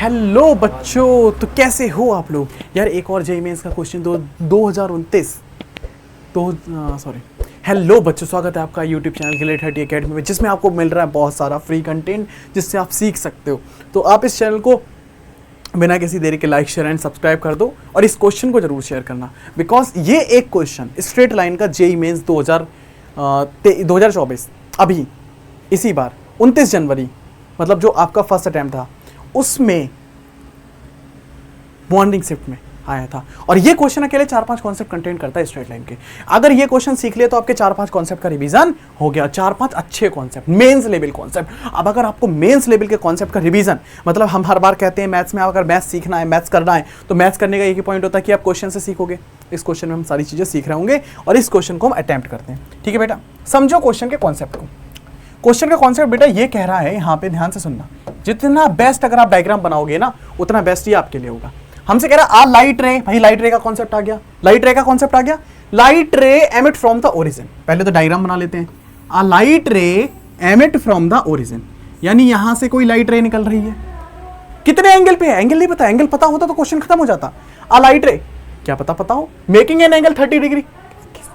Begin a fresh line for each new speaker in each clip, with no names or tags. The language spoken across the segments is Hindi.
हेलो बच्चों, तो कैसे हो आप लोग यार। एक और जेईई मेंस का क्वेश्चन 2029 सॉरी। हेलो बच्चों, स्वागत है आपका यूट्यूब चैनल गिलेट हटी एकेडमी में, जिसमें आपको मिल रहा है बहुत सारा फ्री कंटेंट जिससे आप सीख सकते हो। तो आप इस चैनल को बिना किसी देरी के लाइक शेयर एंड सब्सक्राइब कर दो और इस क्वेश्चन को जरूर शेयर करना, बिकॉज ये एक क्वेश्चन स्ट्रेट लाइन का जेईई मेंस 2024 अभी इसी बार 29 जनवरी मतलब जो आपका फर्स्ट अटैम्प्ट था उसमें मॉर्निंग शिफ्ट में आया था। और ये क्वेश्चन अकेले 4-5 कॉन्सेप्ट कंटेंट करता है स्ट्रेट लाइन के। अगर ये क्वेश्चन सीख लिया तो आपके 4-5 कॉन्सेप्ट का रिवीजन हो गया, 4-5 अच्छे कॉन्सेप्ट, मेंस लेवल कॉन्सेप्ट। अब अगर आपको मेंस लेवल के कॉन्सेप्ट का रिवीजन, मतलब हम हर बार कहते हैं मैथ्स में अगर मैथ्स सीखना है, मैथ्स करना है, तो मैथ्स करने का एक ही पॉइंट होता है कि आप क्वेश्चन से सीखोगे। इस क्वेश्चन में हम सारी चीजें सीख रहे होंगे और इस क्वेश्चन को हम अटेम्प्ट करते हैं। ठीक है बेटा, समझो क्वेश्चन के कॉन्सेप्ट को। क्वेश्चन का कॉन्सेप्ट बेटा ये कह रहा है, यहाँ पे ध्यान से सुनना, जितना बेस्ट अगर आप डायग्राम बनाओगे ना उतना बेस्ट ही आपके लिए होगा। हमसे कह रहा है लाइट रे, भाई लाइट रे का कॉन्सेप्ट आ गया, लाइट रे का कॉन्सेप्ट आ गया। Light ray emit from the origin, पहले तो डायग्राम बना लेते हैं। A light ray emit from the origin, यानी यहां से कोई लाइट रे निकल रही है। कितने एंगल पे है, एंगल नहीं पता, एंगल पता होता तो क्वेश्चन खत्म हो जाता। आ लाइट रे क्या पता हो, making an angle 30 degree.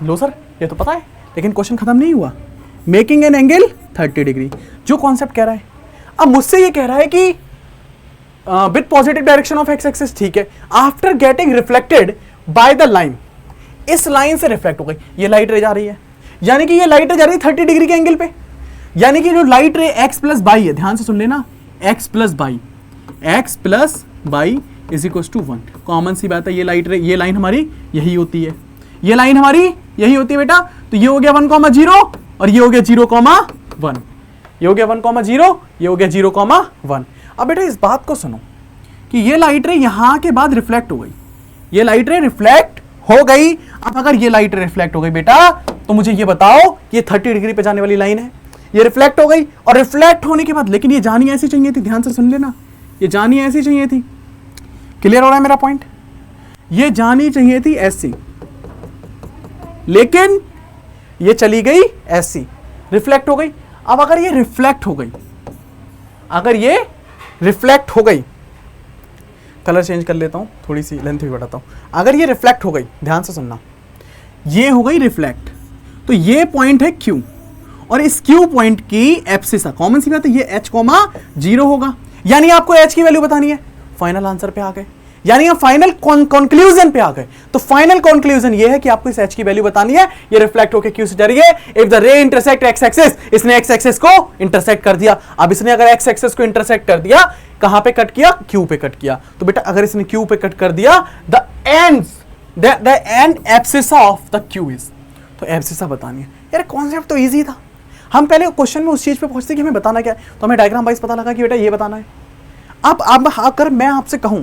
Low sir ये तो पता है, लेकिन क्वेश्चन खत्म नहीं हुआ। मेकिंग एन एंगल 30 डिग्री जो कॉन्सेप्ट कह रहा है। अब मुझसे ये कह रहा है कि with positive direction of x axis, ठीक है, after getting reflected by the line, इस लाइन से रिफ्लेक्ट हो गई, ये लाइट रे जा रही है, यानी कि ये लाइट रे जा रही है 30 डिग्री के एंगल पे। यानी कि जो लाइट रे x प्लस बाई है, ध्यान से सुन लेना, x plus y is equal to 1। Common सी बात है, ये लाइट रे, ये लाइन हमारी यही होती है, ये लाइन हमारी यही होती है बेटा। तो ये हो गया 1,0 और ये हो गया 0,1, ये हो गया 1,0, ये हो गया 0,1। अब बेटा इस बात को सुनो कि ये लाइट रे यहां के बाद रिफ्लेक्ट हो गई, ये लाइट रे रिफ्लेक्ट हो गई। अब अगर ये लाइट रे रिफ्लेक्ट हो गई बेटा, तो मुझे ये बताओ, ये 30 डिग्री पे जाने वाली लाइन है, ये रिफ्लेक्ट हो गई, और रिफ्लेक्ट होने के बाद, लेकिन ये जानी ऐसी चाहिए थी, ध्यान से सुन लेना, ये जानी ऐसी चाहिए थी। क्लियर हो रहा है मेरा पॉइंट? ये जानी चाहिए थी ऐसी, लेकिन ये चली गई ऐसी, रिफ्लेक्ट हो गई। अब अगर ये रिफ्लेक्ट हो गई, अगर ये रिफ्लेक्ट हो गई, कलर चेंज कर लेता हूं, थोड़ी सी लेंथ भी बढ़ाता हूं। अगर ये रिफ्लेक्ट हो गई, ध्यान से सुनना, ये हो गई रिफ्लेक्ट, तो ये पॉइंट है Q, और इस Q पॉइंट की एब्सिसा, कॉमन सी बात है, ये h,0 होगा, यानी आपको h की वैल्यू बतानी है। फाइनल आंसर पे आ गए, यानी हम फाइनल कंक्लूजन पे आ गए। तो फाइनल कंक्लूजन ये है कि आपको इस h की वैल्यू बतानी है। ये रिफ्लेक्ट होकर Q से जा रही है। इफ द रे इंटरसेक्ट x एक्सिस, इसने x एक्सिस को इंटरसेक्ट कर दिया। अब इसने अगर x एक्सिस को इंटरसेक्ट कर दिया, कहां पे कट किया? Q पे कट किया। तो बेटा अगर इसने Q पे कट कर दिया, the end abscissa of the Q is, तो एब्सिसा बतानी है। यार कॉन्सेप्ट तो ईजी था, हम पहले क्वेश्चन में उस चीज पे पहुंचते कि हमें बताना क्या है, तो हमें डायग्राम वाइज पता लगा कि बेटा ये बताना है। अब अगर मैं आपसे कहूं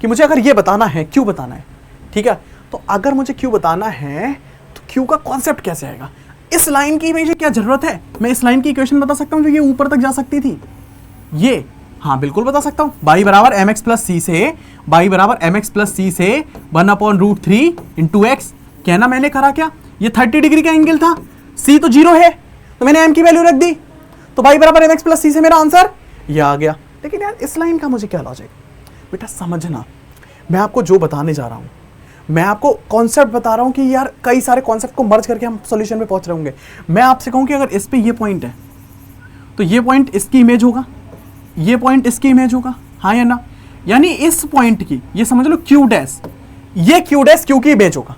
कि मुझे अगर ये बताना है, क्यों बताना है, ठीक है, तो अगर मुझे क्यों बताना है तो क्यों का कॉन्सेप्ट कैसे आएगा? इस लाइन की मुझे क्या जरूरत है? मैं इस लाइन की इक्वेशन बता सकता हूं जो ये ऊपर तक जा सकती थी, ये, हाँ बिल्कुल बता सकता हूं। बाई बराबर mx प्लस सी से, बाई बराबर mx प्लस सी से 1/√3 इंटू एक्स। कहना मैंने करा क्या, ये 30 डिग्री का एंगल था, c तो 0 है, तो मैंने m की वैल्यू रख दी, तो बाई बराबर mx प्लस सी से मेरा आंसर ये आ गया। लेकिन यार इस लाइन का मुझे क्या लॉजिक? बेटा समझना, मैं आपको जो बताने जा रहा हूं, मैं आपको कॉन्सेप्ट बता रहा हूं कि यार कई सारे कॉन्सेप्ट को मर्ज करके हम सॉल्यूशन पे पहुंच रहे होंगे। मैं आपसे कहूं कि अगर इस पे ये पॉइंट है, तो ये पॉइंट इसकी इमेज होगा, ये पॉइंट इसकी इमेज होगा, हाँ या ना? यानी इस पॉइंट की, ये समझ लो Q डैश, ये Q डैश Q की इमेज होगा।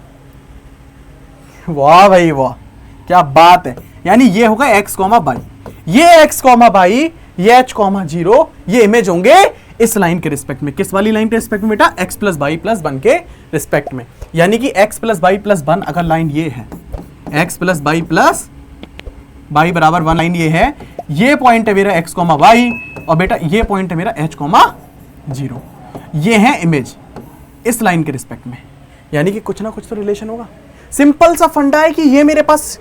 वाह भाई वाह, क्या बात है। यानी ये होगा x, y, ये x, y, ये h,0, ये इमेज होंगे इस लाइन के रिस्पेक्ट में। किस वाली लाइन के रिस्पेक्ट में बेटा? x प्लस बाई प्लस 1 के रिस्पेक्ट में। यानी कि x प्लस बाई प्लस 1 अगर लाइन ये है, x plus by plus by बराबर 1 लाइन ये है, ये पॉइंट है मेरा x, y, और बेटा ये पॉइंट है मेरा h,0। ये है इमेज इस लाइन के रिस्पेक्ट में, यानी कि कुछ ना कुछ तो रिलेशन होगा। सिंपल सा फंडा है कि ये मेरे पास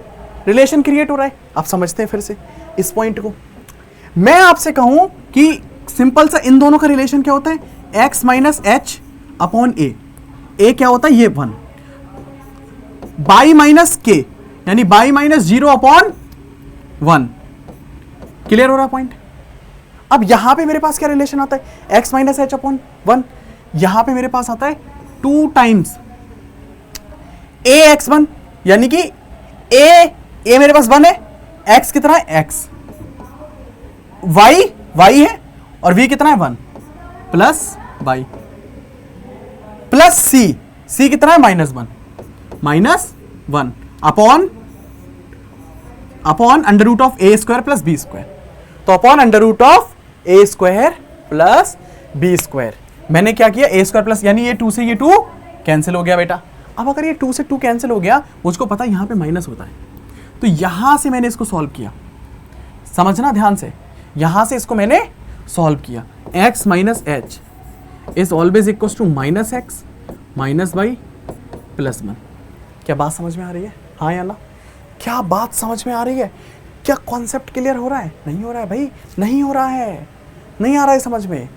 रिलेशन क्रिएट हो रहा है। आप समझते हैं फिर से इस पॉइंट को? मैं आपसे कहूं कि सिंपल सा इन दोनों का रिलेशन क्या होता है? x माइनस एच अपॉन ए। ए क्या होता है? ये 1, बाई माइनस के, यानी बाई माइनस 0 अपॉन 1। क्लियर हो रहा पॉइंट? अब यहां पे मेरे पास क्या रिलेशन आता है, x माइनस एच अपॉन 1, यहां पे मेरे पास आता है 2 टाइम्स ax1, यानी कि a मेरे पास 1 है, x कितना है x, y है और v कितना है 1 प्लस y प्लस c कितना है -1 upon under root of a square plus b square. तो upon under root of a square plus b square, मैंने क्या किया a स्क्वायर प्लस, यानी ये 2 से ये 2 कैंसिल हो गया बेटा। अब अगर ये 2 से 2 कैंसिल हो गया, मुझको पता है यहां पे माइनस होता है, तो यहां से मैंने इसको सॉल्व किया, समझना ध्यान से, यहां से इसको मैंने सॉल्व किया, x minus h is always equal to minus x minus y plus 1। क्या बात समझ में आ रही है, हाँ या ना? क्या बात समझ में आ रही है? क्या कॉन्सेप्ट क्लियर हो रहा है? नहीं हो रहा है भाई, नहीं हो रहा है, नहीं आ रहा है समझ में।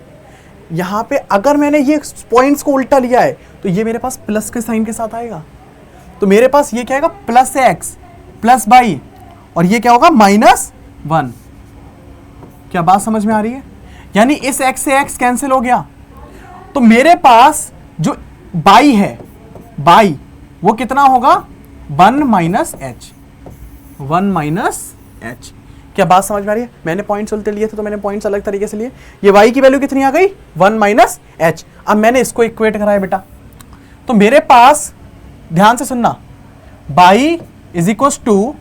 यहां पे अगर मैंने ये पॉइंट्स को उल्टा लिया है तो ये मेरे पास प्लस के साइन के साथ आएगा, तो मेरे पास ये क्या आएगा, प्लस एक्स प्लस वाई, और ये क्या होगा -1। क्या बात समझ में आ रही है? यानी इस x से x कैंसिल हो गया, तो मेरे पास जो बाई है, बाई वो कितना होगा 1 माइनस एच। क्या बात समझ में आ रही है? मैंने पॉइंट्स उल्टे लिए थे तो मैंने पॉइंट्स अलग तरीके से लिए। ये y की वैल्यू कितनी आ गई 1 माइनस एच। अब मैंने इसको इक्वेट कराया बेटा, तो मेरे पास ध्यान से सुनना, y is equal to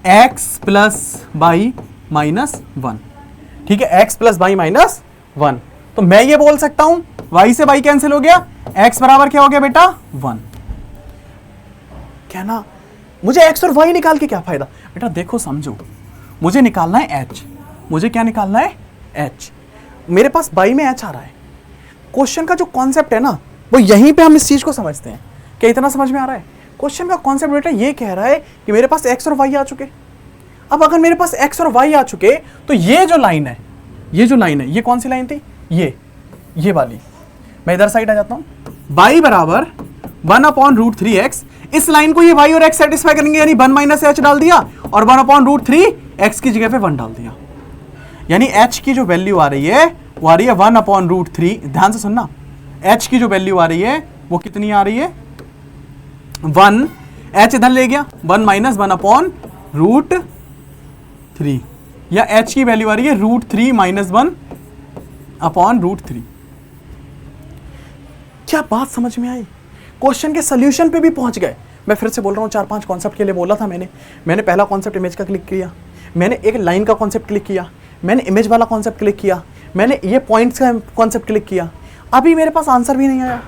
x plus y minus 1, ठीक है, x प्लस वाई माइनस 1। तो मैं ये बोल सकता हूं y से y कैंसिल हो गया, x बराबर क्या हो गया बेटा 1। क्या ना, मुझे x और y निकाल के क्या फायदा बेटा, देखो समझो, मुझे निकालना है h, मुझे क्या निकालना है h, मेरे पास y में h आ रहा है। क्वेश्चन का जो कॉन्सेप्ट है ना, वो यहीं पे हम इस चीज को समझते हैं। क्या इतना समझ में आ रहा है? क्वेश्चन का कॉन्सेप्ट बेटा ये कह रहा है कि मेरे पास x और y आ चुके। अब अगर मेरे पास x और y आ चुके, तो ये जो लाइन है, ये कौन सी लाइन थी, ये वाली। मैं इधर साइड आ जाता हूं, y बराबर 1/√3x, इस लाइन को ये y और x सेटिस्फाई करेंगे, यानी 1 माइनस एच डाल दिया और 1/√3x की जगह पे 1 डाल दिया, यानी h की जो वैल्यू आ रही है वो आ रही है 1/√3। ध्यान से सुनना, h की जो वैल्यू आ रही है वो कितनी आ रही है 1, h इधर ले गया 1 माइनस 1/√3, या h की वैल्यू आ रही है √3 माइनस 1/√3। क्या बात समझ में आई? क्वेश्चन के सोल्यूशन पे भी पहुंच गए। मैं फिर से बोल रहा हूं, 4-5 कॉन्सेप्ट के लिए बोला था मैंने पहला कॉन्सेप्ट इमेज का क्लिक किया, मैंने एक लाइन का कॉन्सेप्ट क्लिक किया, मैंने इमेज वाला कॉन्सेप्ट क्लिक किया, मैंने ये पॉइंट्स का कॉन्सेप्ट क्लिक किया, अभी मेरे पास आंसर भी नहीं आया।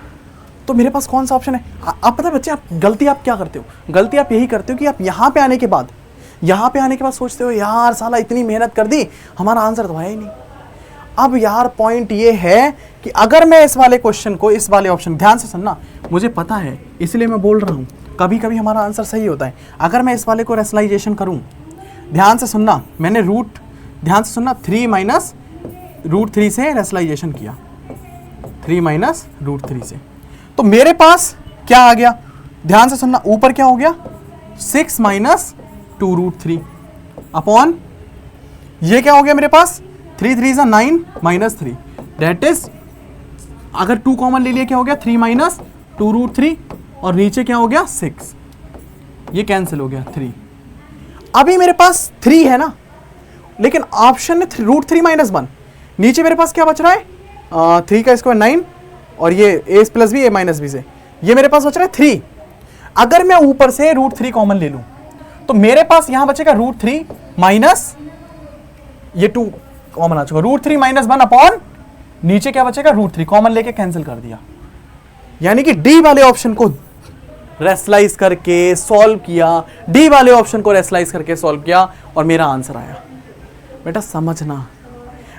तो मेरे पास कौन सा ऑप्शन है? आप पता है बच्चे, आप गलती आप क्या करते हो? गलती आप यही करते हो कि आप यहाँ पे आने के बाद सोचते हो यार साला इतनी मेहनत कर दी, हमारा आंसर तो है ही नहीं। अब यार पॉइंट ये है कि अगर मैं इस वाले क्वेश्चन को, इस वाले ऑप्शन, ध्यान से सुनना, मुझे पता है इसलिए मैं बोल रहा हूँ, कभी कभी हमारा आंसर सही होता है। अगर मैं इस वाले को रेशनलाइजेशन करूँ, ध्यान से सुनना, मैंने ध्यान से सुनना 3 माइनस √3 से रेशनलाइजेशन किया, 3 माइनस √3 से, तो मेरे पास क्या आ गया? ध्यान से सुनना, ऊपर क्या हो गया 6 माइनस 2√3 अपॉन, ये क्या हो गया मेरे पास 3 3 9 माइनस 3, दैट इज, अगर 2 कॉमन ले लिया क्या हो गया 3 माइनस 2√3, और नीचे क्या हो गया 6, ये कैंसिल हो गया 3। अभी मेरे पास 3 है ना, लेकिन ऑप्शन में √3 माइनस 1, नीचे मेरे पास क्या बच रहा है 3 का स्क्वायर 9, और ये a plus b, a minus b से, ये मेरे पास बच रहा है 3। अगर मैं ऊपर से √3 कॉमन ले लूं, तो मेरे पास यहां बचेगा √3 माइनस, ये 2 कॉमन आ चुका, √3 माइनस 1 अपॉन, नीचे क्या बचेगा √3 कॉमन लेके कैंसिल कर दिया, यानी कि डी वाले ऑप्शन को रेशनलाइज करके सॉल्व किया, डी वाले ऑप्शन को रेशनलाइज करके सॉल्व किया और मेरा आंसर आया। बेटा समझना,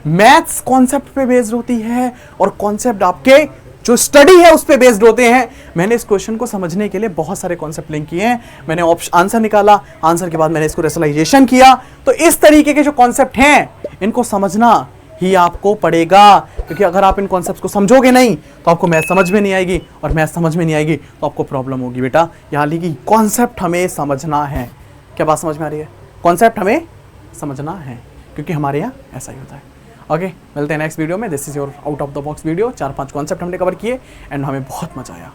मैथ्स कॉन्सेप्ट पे बेस्ड होती है और कॉन्सेप्ट आपके जो स्टडी है उस पे बेस्ड होते हैं। मैंने इस क्वेश्चन को समझने के लिए बहुत सारे कॉन्सेप्ट लिंक किए हैं, मैंने आंसर निकाला, आंसर के बाद मैंने इसको रेशनलाइजेशन किया। तो इस तरीके के जो कॉन्सेप्ट हैं इनको समझना ही आपको पड़ेगा, क्योंकि अगर आप इन कॉन्सेप्ट्स को समझोगे नहीं तो आपको मैथ समझ में नहीं आएगी, और मैथ समझ में नहीं आएगी तो आपको प्रॉब्लम होगी। बेटा यहाँ लिखी, कॉन्सेप्ट हमें समझना है। क्या बात समझ में आ रही है? कॉन्सेप्ट हमें समझना है, क्योंकि हमारे यहाँ ऐसा ही होता है। ओके, मिलते हैं नेक्स्ट वीडियो में। This is your out of the box video. 4-5 concept हमने कवर किए एंड हमें बहुत मजा आया।